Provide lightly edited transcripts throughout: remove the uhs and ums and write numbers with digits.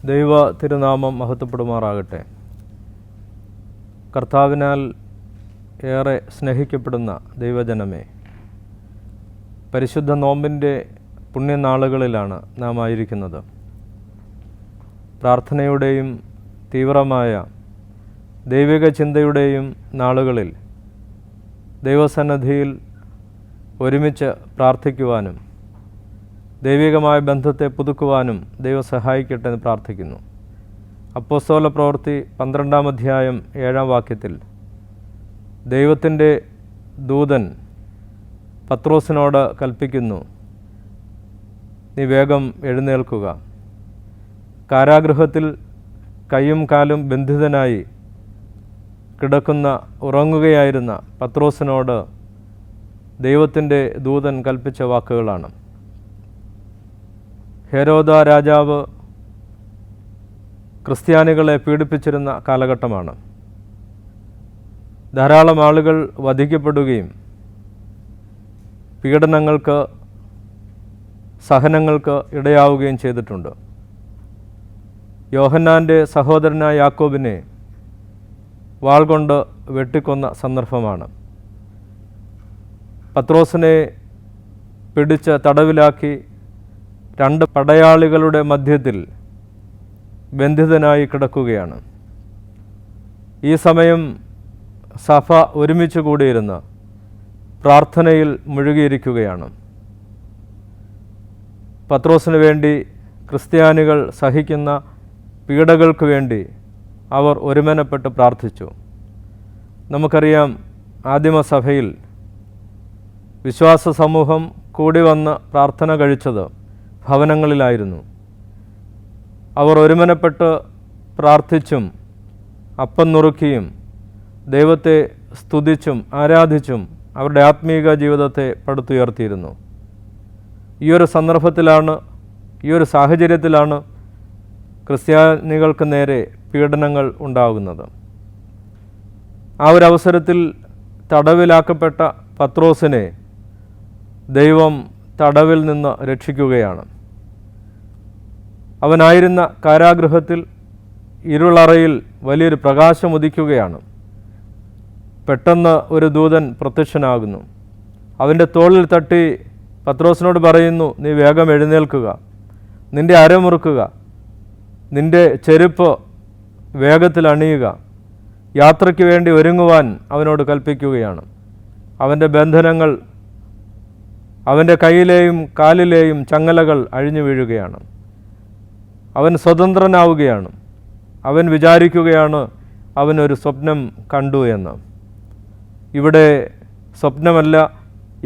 ദൈവ തിരുനാമം മഹത്വപ്പെടുമാറാകട്ടെ. കർത്താവിനാൽ ഏറെ സ്നേഹിക്കപ്പെടുന്ന ദൈവജനമേ, പരിശുദ്ധ നോമ്പിൻ്റെ പുണ്യനാളുകളിലാണ് നാം ആയിരിക്കുന്നത്. പ്രാർത്ഥനയുടെയും തീവ്രമായ ദൈവിക ചിന്തയുടെയും നാളുകളിൽ ദൈവസന്നിധിയിൽ ഒരുമിച്ച് പ്രാർത്ഥിക്കുവാനും ദൈവികമായ ബന്ധത്തെ പുതുക്കുവാനും ദൈവം സഹായിക്കട്ടെ എന്ന് പ്രാർത്ഥിക്കുന്നു. അപ്പോസ്തല പ്രവൃത്തി 12-ാം അധ്യായം 7-ാം വാക്യത്തിൽ ദൈവത്തിൻ്റെ ദൂതൻ പത്രോസിനോട് കൽപ്പിക്കുന്നു, നീ വേഗം എഴുന്നേൽക്കുക. കാരാഗൃഹത്തിൽ കൈയും കാലും ബന്ധിതനായി ഉറങ്ങുകയായിരുന്ന പത്രോസിനോട് ദൈവത്തിൻ്റെ ദൂതൻ കൽപ്പിച്ച വാക്കുകളാണ്. ഹെരോദ രാജാവ് ക്രിസ്ത്യാനികളെ പീഡിപ്പിച്ചിരുന്ന കാലഘട്ടമാണ്. ധാരാളം ആളുകൾ വധിക്കപ്പെടുകയും പീഡനങ്ങൾക്ക് സഹനങ്ങൾക്ക് ഇടയാവുകയും ചെയ്തിട്ടുണ്ട്. യോഹന്നാൻ്റെ സഹോദരനായ യാക്കോബിനെ വാൾ കൊണ്ട് വെട്ടിക്കൊന്ന സന്ദർഭമാണ്. പത്രോസിനെ പിടിച്ച് തടവിലാക്കി 2 പടയാളികളുടെ മധ്യത്തിൽ ബന്ധിതനായി കിടക്കുകയാണ്. ഈ സമയം സഭ ഒരുമിച്ച് കൂടിയിരുന്ന് പ്രാർത്ഥനയിൽ മുഴുകിയിരിക്കുകയാണ്. പത്രോസിന് വേണ്ടി ക്രിസ്ത്യാനികൾ സഹിക്കുന്ന പീഡകൾക്ക് വേണ്ടി അവർ ഒരുമനപ്പെട്ട് പ്രാർത്ഥിച്ചു. നമുക്കറിയാം, ആദിമസഭയിൽ വിശ്വാസ സമൂഹം കൂടി വന്ന് പ്രാർത്ഥന കഴിച്ചത് ഭവനങ്ങളിലായിരുന്നു. അവർ ഒരുമനപ്പെട്ട് പ്രാർത്ഥിച്ചും അപ്പം നുറുക്കിയും ദൈവത്തെ സ്തുതിച്ചും ആരാധിച്ചും അവരുടെ ആത്മീക ജീവിതത്തെ പടുത്തുയർത്തിയിരുന്നു. ഈ ഒരു സന്ദർഭത്തിലാണ്, ഈ ഒരു സാഹചര്യത്തിലാണ് ക്രിസ്ത്യാനികൾക്ക് നേരെ പീഡനങ്ങൾ ഉണ്ടാകുന്നത്. ആ ഒരു അവസരത്തിൽ തടവിലാക്കപ്പെട്ട പത്രോസിനെ ദൈവം തടവിൽ നിന്ന് രക്ഷിക്കുകയാണ്. അവനായിരുന്ന കാരാഗൃഹത്തിൽ ഇരുളറയിൽ വലിയൊരു പ്രകാശം ഉദിക്കുകയാണ്. പെട്ടെന്ന് ഒരു ദൂതൻ പ്രത്യക്ഷനാകുന്നു. അവൻ്റെ തോളിൽ തട്ടി പത്രോസിനോട് പറയുന്നു, നീ വേഗം എഴുന്നേൽക്കുക, നിൻ്റെ അരമുറുക്കുക, നിൻ്റെ ചെരുപ്പ് വേഗത്തിൽ അണിയുക. യാത്രയ്ക്ക് വേണ്ടി ഒരുങ്ങുവാൻ അവനോട് കൽപ്പിക്കുകയാണ്. അവൻ്റെ ബന്ധനങ്ങൾ, അവൻ്റെ കയ്യിലെയും കാലിലെയും ചങ്ങലകൾ അഴിഞ്ഞു വീഴുകയാണ്. അവൻ സ്വതന്ത്രനാവുകയാണ്. അവൻ വിചാരിക്കുകയാണ് അവനൊരു സ്വപ്നം കണ്ടു എന്ന്. ഇവിടെ സ്വപ്നമല്ല,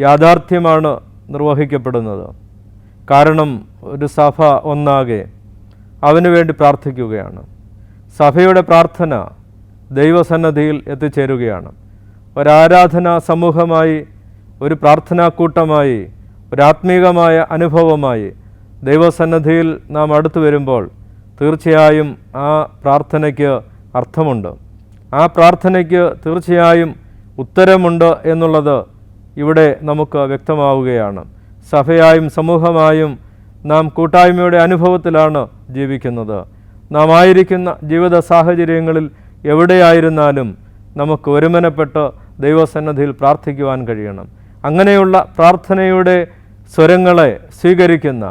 യാഥാർത്ഥ്യമാണ് നിർവഹിക്കപ്പെടുന്നത്. കാരണം ഒരു സഭ ഒന്നാകെ അവന് വേണ്ടി പ്രാർത്ഥിക്കുകയാണ്. സഭയുടെ പ്രാർത്ഥന ദൈവസന്നിധിയിൽ എത്തിച്ചേരുകയാണ്. ഒരാരാധനാ സമൂഹമായി, ഒരു പ്രാർത്ഥനാക്കൂട്ടമായി, ഒരാത്മീകമായ അനുഭവമായി ദൈവസന്നിധിയിൽ നാം അടുത്തു വരുമ്പോൾ തീർച്ചയായും ആ പ്രാർത്ഥനയ്ക്ക് അർത്ഥമുണ്ട്. ആ പ്രാർത്ഥനയ്ക്ക് തീർച്ചയായും ഉത്തരമുണ്ട് എന്നുള്ളത് ഇവിടെ നമുക്ക് വ്യക്തമാവുകയാണ്. സഭയായും സമൂഹമായും നാം കൂട്ടായ്മയുടെ അനുഭവത്തിലാണ് ജീവിക്കുന്നത്. നാം ആയിരിക്കുന്ന ജീവിത സാഹചര്യങ്ങളിൽ എവിടെയായിരുന്നാലും നമുക്ക് ഒരുമനപ്പെട്ട് ദൈവസന്നിധിയിൽ പ്രാർത്ഥിക്കുവാൻ കഴിയണം. അങ്ങനെയുള്ള പ്രാർത്ഥനയുടെ സ്വരങ്ങളെ സ്വീകരിക്കുന്ന,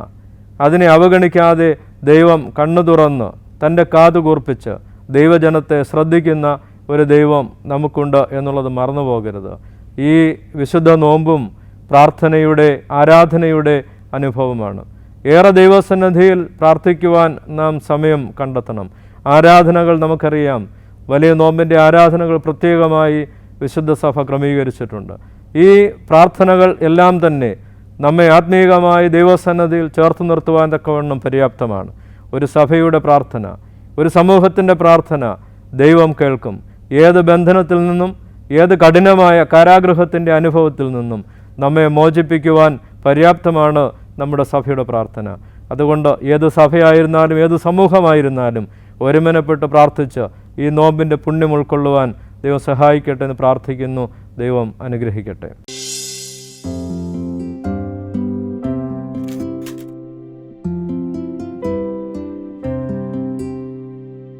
അതിനെ അവഗണിക്കാതെ ദൈവം കണ്ണു തുറന്ന് തൻ്റെ കാതു കൂർപ്പിച്ച് ദൈവജനത്തെ ശ്രദ്ധിക്കുന്ന ഒരു ദൈവം നമുക്കുണ്ട് എന്നുള്ളത് മറന്നു പോകരുത്. ഈ വിശുദ്ധ നോമ്പും പ്രാർത്ഥനയുടെ, ആരാധനയുടെ അനുഭവമാണ്. ഏറെ ദൈവസന്നിധിയിൽ പ്രാർത്ഥിക്കുവാൻ നാം സമയം കണ്ടെത്തണം. ആരാധനകൾ നമുക്കറിയാം, വലിയ നോമ്പിൻ്റെ ആരാധനകൾ പ്രത്യേകമായി വിശുദ്ധ സഭ ക്രമീകരിച്ചിട്ടുണ്ട്. ഈ പ്രാർത്ഥനകൾ എല്ലാം തന്നെ നമ്മെ ആത്മീകമായി ദൈവസന്നിധിയിൽ ചേർത്ത് നിർത്തുവാൻ തക്കവണ്ണം പര്യാപ്തമാണ്. ഒരു സഭയുടെ പ്രാർത്ഥന, ഒരു സമൂഹത്തിൻ്റെ പ്രാർത്ഥന ദൈവം കേൾക്കും. ഏത് ബന്ധനത്തിൽ നിന്നും, ഏത് കഠിനമായ കാരാഗൃഹത്തിൻ്റെ അനുഭവത്തിൽ നിന്നും നമ്മെ മോചിപ്പിക്കുവാൻ പര്യാപ്തമാണ് നമ്മുടെ സഭയുടെ പ്രാർത്ഥന. അതുകൊണ്ട് ഏത് സഭയായിരുന്നാലും ഏത് സമൂഹമായിരുന്നാലും ഒരുമനപ്പെട്ട് പ്രാർത്ഥിച്ച് ഈ നോമ്പിൻ്റെ പുണ്യം ഉൾക്കൊള്ളുവാൻ ദൈവം സഹായിക്കട്ടെ എന്ന് പ്രാർത്ഥിക്കുന്നു. ദൈവം അനുഗ്രഹിക്കട്ടെ.